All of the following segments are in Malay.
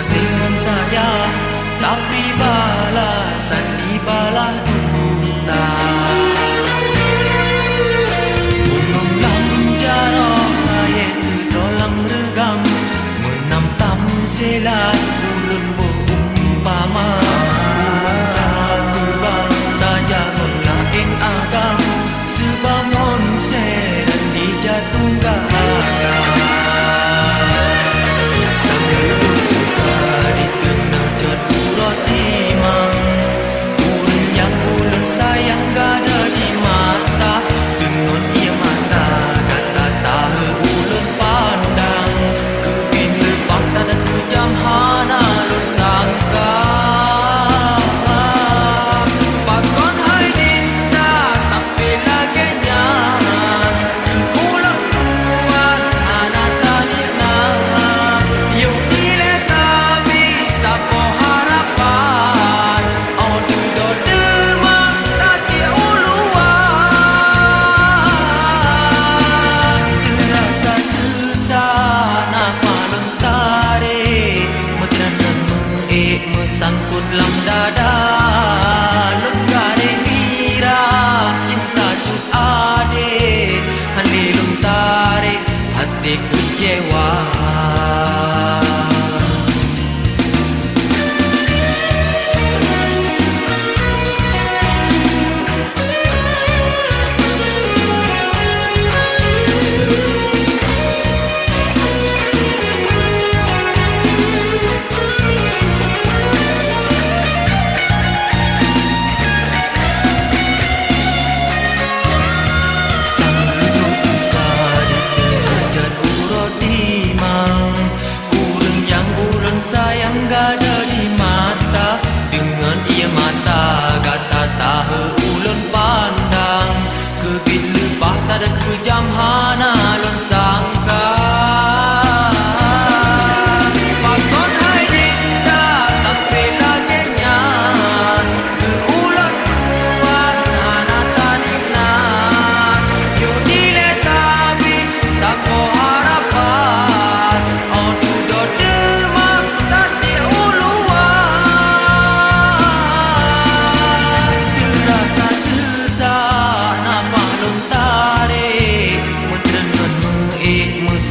kasih non sayang, tapi balasan di bala duta. Gunung lamjarong ayat dolang regam, menam tam selat ulun berumpama. Kubang tajangon lain agam, sebangun seren di jatuh gagam. Sangkut dalam dada lenggare mira cinta tut ade handilum tarik hati kecewa. Sayang gada di mata, dengan ia mata gata tahu ulun pandang. Kebit lebah tak ada kejam hana lun sangka. Pakon hai dinda sampai lagenya, ke ulat tuan hana tanina. Yo dile tabi sapo harapan, oh duduk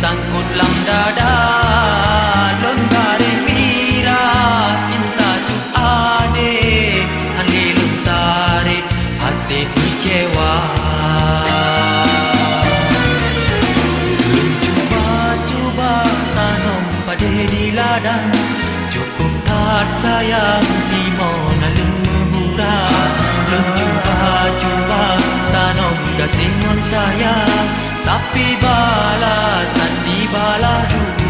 sangkut dalam dada lenggare mira cinta tut ade handilum tarik hati kecewa. Cuba tanam pada di ladang, cukup kat sayang di mana lemurah. Cuba tanam kasih non sayang, tapi balasan di bala duta.